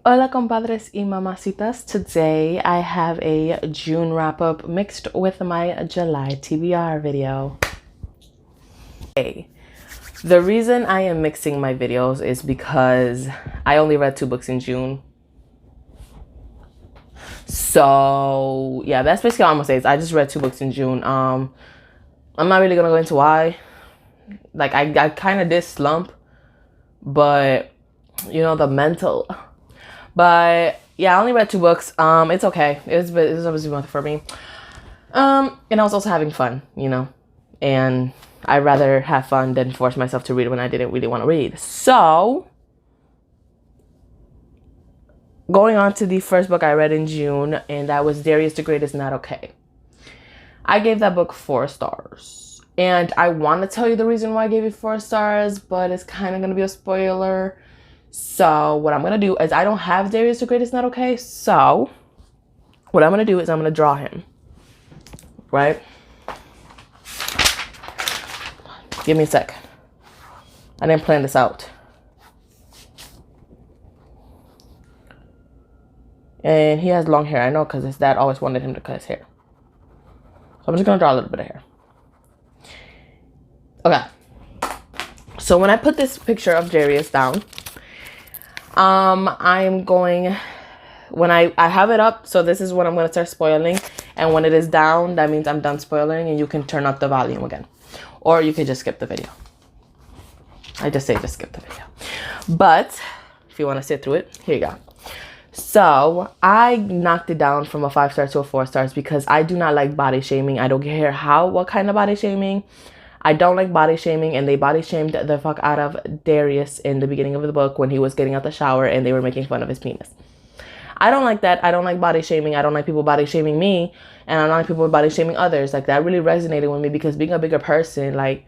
Hola compadres y mamacitas. Today I have a June wrap up mixed with my July TBR video. Hey, the reason I am mixing my videos is because I only read 2 books in June. So yeah, that's basically all I'm gonna say is I just read 2 books in June. I'm not really gonna go into why. Like I kind of did slump, but you know, the mental. But yeah, I only read 2 books. It's okay. It was always a month for me. And I was also having fun, you know, and I'd rather have fun than force myself to read when I didn't really want to read. So going on to the first book I read in June, and that was Darius the Great Is Not Okay. I gave that book 4 stars. And I want to tell you the reason why I gave it 4 stars, but it's kind of going to be a spoiler. So what I'm going to do is I don't have Darius the Great Is Not Okay. So what I'm going to do is I'm going to draw him. Right? Give me a sec. I didn't plan this out. And he has long hair. I know because his dad always wanted him to cut his hair. So I'm just going to draw a little bit of hair. Okay. So when I put this picture of Darius down, I'm going, when I have it up, so this is when I'm going to start spoiling. And when it is down, that means I'm done spoiling and you can turn up the volume again. Or you can just skip the video. I just say just skip the video. But if you want to sit through it, here you go. So I knocked it down from a 5 star to a 4 stars because I do not like body shaming. I don't care what kind of body shaming. I don't like body shaming, and they body shamed the fuck out of Darius in the beginning of the book when he was getting out the shower and they were making fun of his penis. I don't like that. I don't like body shaming. I don't like people body shaming me, and I don't like people body shaming others. Like, that really resonated with me because being a bigger person, like,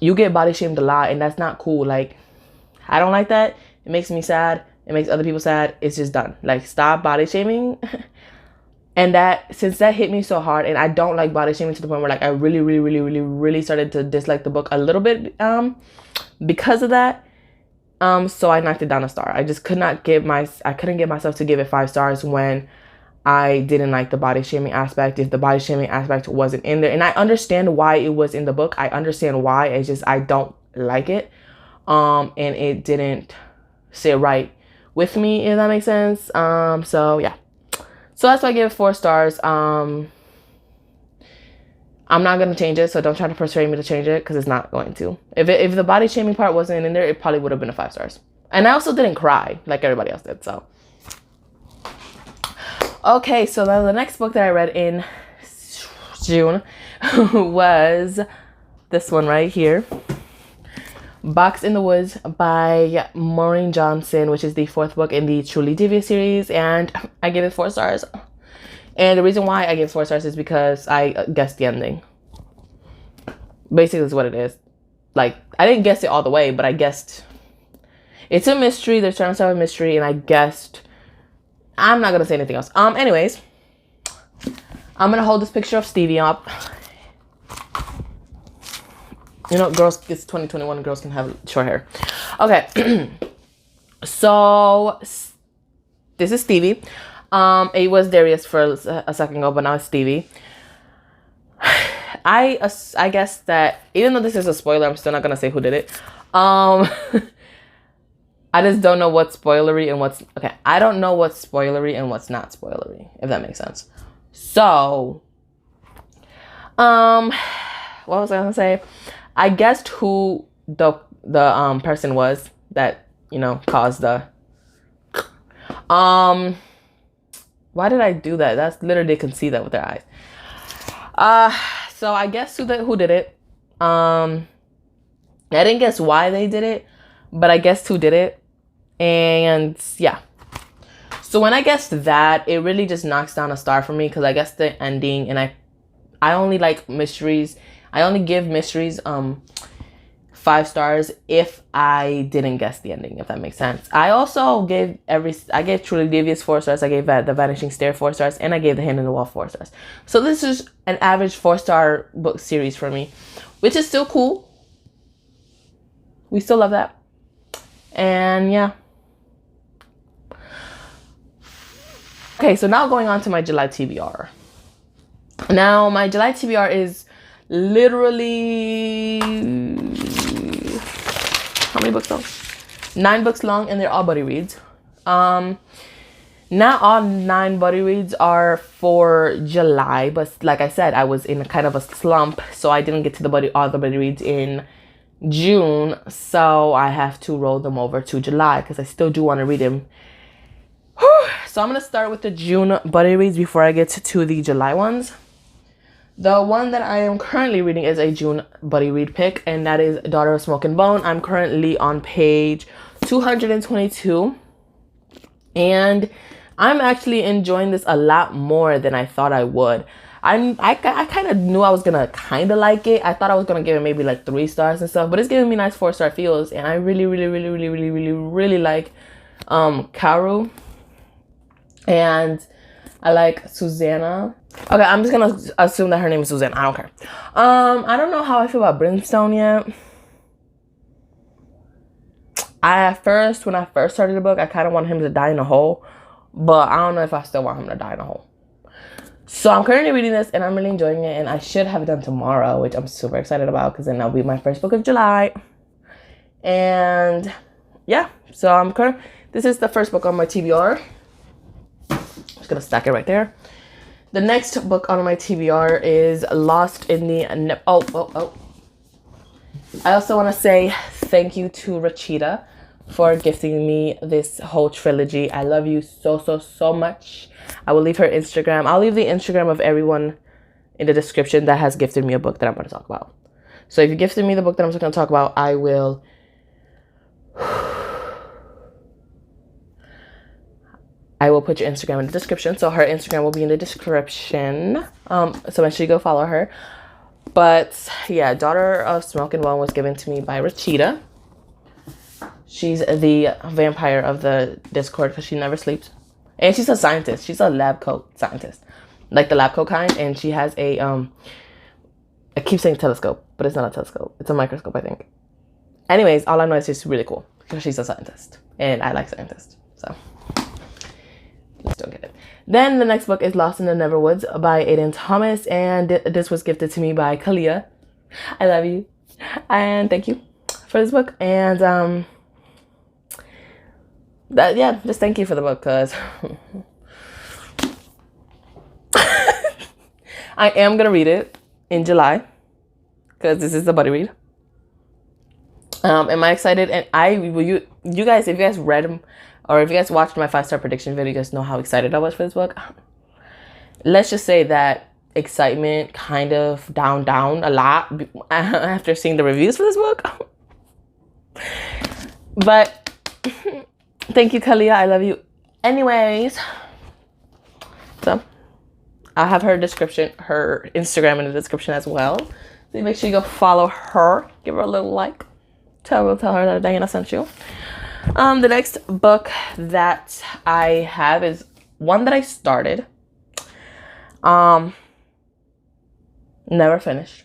you get body shamed a lot, and that's not cool. Like, I don't like that. It makes me sad. It makes other people sad. It's just done. Like, stop body shaming. And since that hit me so hard, and I don't like body shaming to the point where, like, I really started to dislike the book a little bit because of that. So I knocked it down a star. I just couldn't get myself to give it 5 stars when I didn't like the body shaming aspect. If the body shaming aspect wasn't in there, and I understand why it was in the book. I understand why. It's just I don't like it. And it didn't sit right with me, if that makes sense. So yeah. So that's why I gave it 4 stars. I'm not going to change it, so don't try to persuade me to change it because it's not going to. If the body shaming part wasn't in there, it probably would have been a 5 stars. And I also didn't cry like everybody else did, so. Okay, so then the next book that I read in June was this one right here. Box in the Woods by Maureen Johnson, which is the 4th book in the Truly Devious series, and I gave it 4 stars. And the reason why I gave 4 stars is because I guessed the ending. Basically, is what it is. Like, I didn't guess it all the way, but I guessed. It's a mystery. They're trying to solve a mystery, and I guessed. I'm not gonna say anything else. Anyways, I'm gonna hold this picture of Stevie up. You know, girls, it's 2021, girls can have short hair. Okay. So, this is Stevie. It was Darius for a second ago, but now it's Stevie. I guess that, even though this is a spoiler, I'm still not going to say who did it. I just don't know what's spoilery and what's... Okay, I don't know what's spoilery and what's not spoilery, if that makes sense. So, what was I going to say? I guessed who the person was that, you know, caused the... Why did I do that? That's literally, they can see that with their eyes. So I guessed who did it. I didn't guess why they did it, but I guessed who did it. And yeah. So when I guessed that, it really just knocks down a star for me because I guessed the ending, and I only like mysteries. I only give mysteries 5 stars if I didn't guess the ending, if that makes sense. I also gave Truly Devious 4 stars. I gave The Vanishing Stair 4 stars, and I gave The Hand in the Wall 4 stars. So this is an average 4-star book series for me, which is still cool. We still love that. And yeah. Okay, so now going on to my July TBR. Now, my July TBR is literally, how many books long? 9 books long, and they're all buddy reads. Not all 9 buddy reads are for July, but like I said, I was in a kind of a slump, so I didn't get to all the buddy reads in June, so I have to roll them over to July because I still do want to read them. So I'm going to start with the June buddy reads before I get to the July ones. The one that I am currently reading is a June buddy read pick, and that is Daughter of Smoke and Bone. I'm currently on page 222, and I'm actually enjoying this a lot more than I thought I would. I kind of knew I was gonna kind of like it. I thought I was gonna give it maybe like 3 stars and stuff, but it's giving me nice 4-star feels, and I really like Karu, and I like Susanna. Okay, I'm just gonna assume that her name is Susanna. I don't care. I don't know how I feel about Brimstone yet. When I first started the book, I kind of wanted him to die in a hole, but I don't know if I still want him to die in a hole. So I'm currently reading this, and I'm really enjoying it, and I should have it done tomorrow, which I'm super excited about, because then that'll be my first book of July. And yeah, so this is the first book on my TBR. I'm just gonna stack it right there. The next book on my TBR is Lost in the... I also want to say thank you to Rachita for gifting me this whole trilogy. I love you so much. I will leave her Instagram. I'll leave the Instagram of everyone in the description that has gifted me a book that I'm going to talk about. So if you gifted me the book that I'm going to talk about, I will... put your Instagram in the description. So her Instagram will be in the description. So make sure you go follow her. But yeah, Daughter of Smoke and Bone was given to me by Rachita. She's the vampire of the Discord because she never sleeps. And she's a scientist. She's a lab coat scientist. Like the lab coat kind. And she has a, I keep saying telescope, but it's not a telescope. It's a microscope, I think. Anyways, all I know is she's really cool because she's a scientist. And I like scientists. So, let's don't get it. Then the next book is Lost in the Neverwoods by Aiden Thomas. And this was gifted to me by Kalia. I love you. And thank you for this book. And, yeah, just thank you for the book, because I am going to read it in July, because this is the buddy read. Am I excited? And you guys, if you guys read, or if you guys watched my 5-star prediction video, you guys know how excited I was for this book. Let's just say that excitement kind of down a lot after seeing the reviews for this book. But thank you, Kalia. I love you. Anyways, so I'll have her Instagram in the description as well. So make sure you go follow her. Give her a little like. Tell her that Diana sent you. The next book that I have is one that I started. Never finished.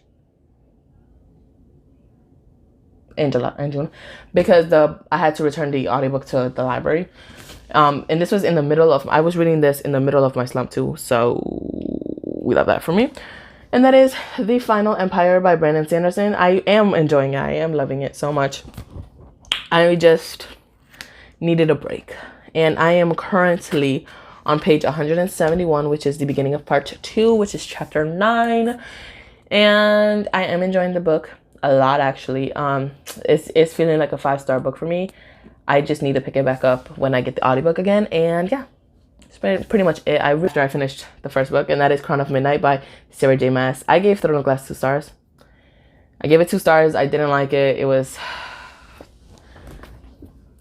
In June, because I had to return the audiobook to the library. And this was I was reading this in the middle of my slump too, so we love that for me. And that is The Final Empire by Brandon Sanderson. I am enjoying it. I am loving it so much. I just needed a break. And I am currently on page 171, which is the beginning of part 2, which is chapter 9. And I am enjoying the book a lot, actually. It's feeling like a 5-star book for me. I just need to pick it back up when I get the audiobook again. And yeah, that's pretty much it. After I finished the first book, and that is Crown of Midnight by Sarah J. Maas. I gave Throne of Glass 2 stars. I gave it 2 stars. I didn't like it.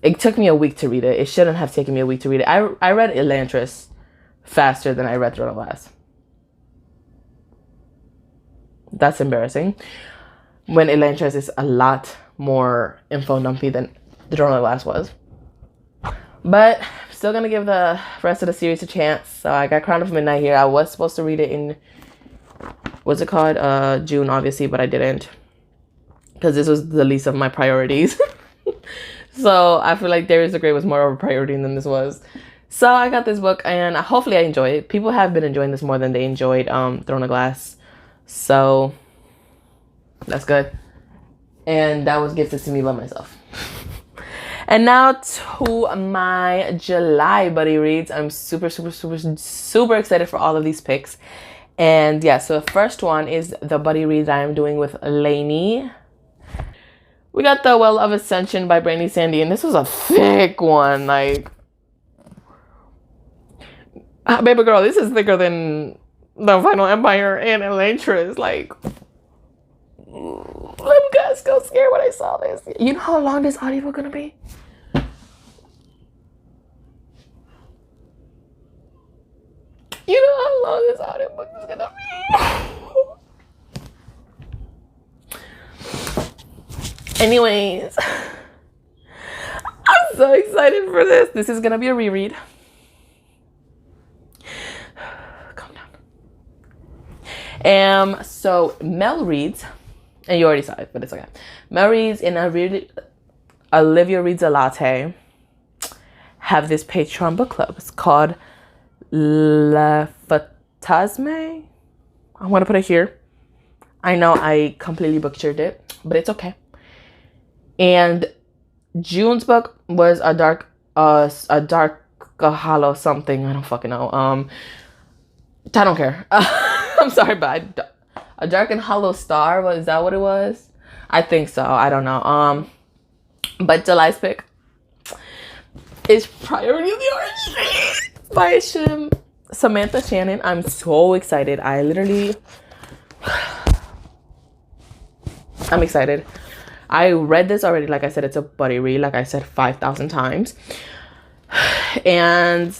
It took me a week to read it. It shouldn't have taken me a week to read it. I read Elantris faster than I read Throne of Glass. That's embarrassing. When Elantris is a lot more info dumpy than the Throne of Glass was. But I'm still going to give the rest of the series a chance. So I got Crown of Midnight here. I was supposed to read it in, what's it called? June, obviously, but I didn't. Because this was the least of my priorities. So I feel like Darius the Great was more of a priority than this was. So I got this book and hopefully I enjoy it. People have been enjoying this more than they enjoyed Throne of Glass. So that's good. And that was gifted to me by myself. And now to my July buddy reads. I'm super excited for all of these picks. And yeah, so the first one is the buddy read that I'm doing with Lainey. We got The Well of Ascension by Brandy Sandy, and this was a thick one. Like, baby girl, this is thicker than The Final Empire and Elantris. Like, I got so scared when I saw this. You know how long this audiobook gonna be? You know how long this audiobook is gonna be? Anyways, I'm so excited for this. This is gonna be a reread. Calm down. So Mel reads, and you already saw it, but it's okay. Mel reads, and Olivia reads a latte. Have this Patreon book club. It's called La Fantasme. I want to put it here. I know I completely butchered it, but it's okay. And June's book was a dark hollow something. I don't fucking know. I don't care. I'm sorry, but a dark and hollow star. Is that what it was? I think so. I don't know. But July's pick is Priority of the Orange Tree by Samantha Shannon. I'm so excited. I'm excited. I read this already. Like I said, it's a buddy read. Like I said 5,000 times. And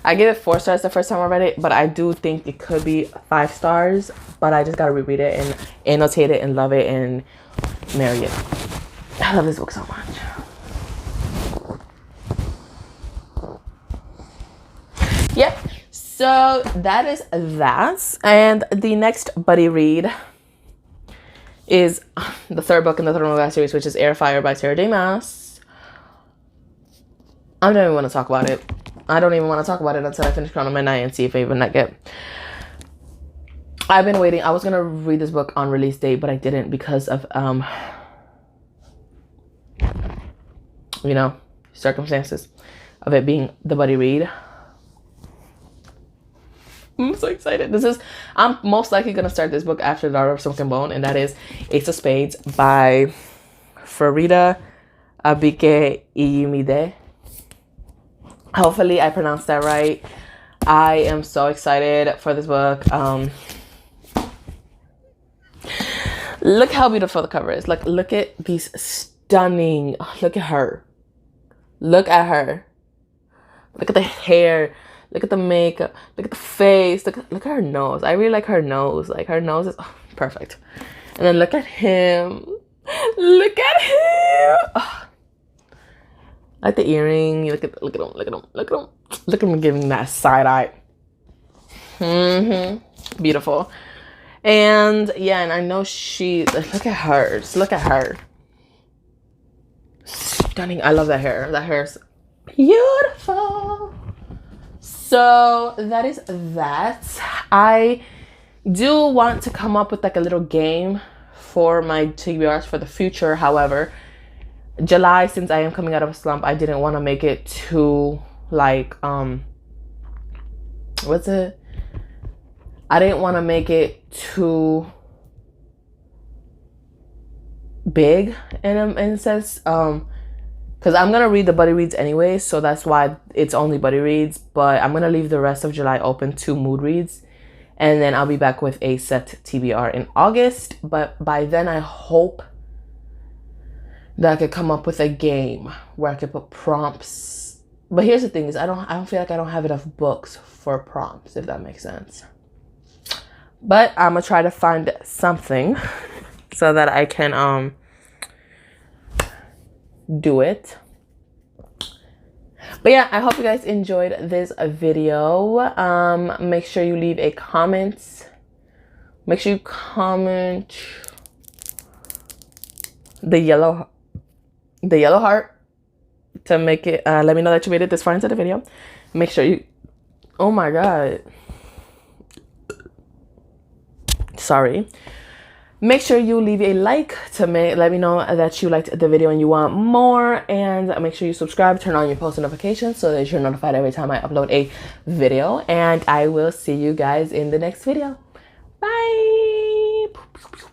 I gave it 4 stars the first time I read it, but I do think it could be 5 stars. But I just gotta reread it and annotate it and love it and marry it. I love this book so much. Yep. So that is that. And the next buddy read is the third book in the Throne of Glass series, which is Air Fire by Sarah J. Maas. I don't even want to talk about it. I don't even want to talk about it until I finish Crown of Midnight and see if I even like it. I've been waiting. I was going to read this book on release date, but I didn't because of, you know, circumstances of it being the buddy read. I'm so excited. I'm most likely going to start this book after Daughter of Silk and Bone, and that is Ace of Spades by Farida Abike Iyumide. Hopefully I pronounced that right. I am so excited for this book. Look how beautiful the cover is. Like, look at these stunning. Look at her. Look at her. Look at the hair. Look at the makeup. Look at the face. Look at her nose. I really like her nose. Like, her nose is perfect. And then look at him. Look at him. Oh. I like the earring. Look at him giving that side eye. Beautiful. And yeah, and I know look at her. Just look at her. Stunning. I love that hair. That hair's beautiful. So that is that. I do want to come up with like a little game for my TBRs for the future. However, July, since I am coming out of a slump, I didn't want to make it too like what's it? I didn't want to make it too big in a sense. Because I'm going to read the buddy reads anyway, so that's why it's only buddy reads. But I'm going to leave the rest of July open to mood reads. And then I'll be back with a set TBR in August. But by then, I hope that I could come up with a game where I could put prompts. But here's the thing is I don't feel like I don't have enough books for prompts, if that makes sense. But I'm going to try to find something so that I can do it. But yeah, I hope you guys enjoyed this video. Make sure you leave a comment. Make sure you comment the yellow heart. to make it, let me know that you made it this far into the video. Make sure you, oh my God. Sorry. Make sure you leave a like to let me know that you liked the video and you want more. And make sure you subscribe, turn on your post notifications so that you're notified every time I upload a video. And I will see you guys in the next video. Bye.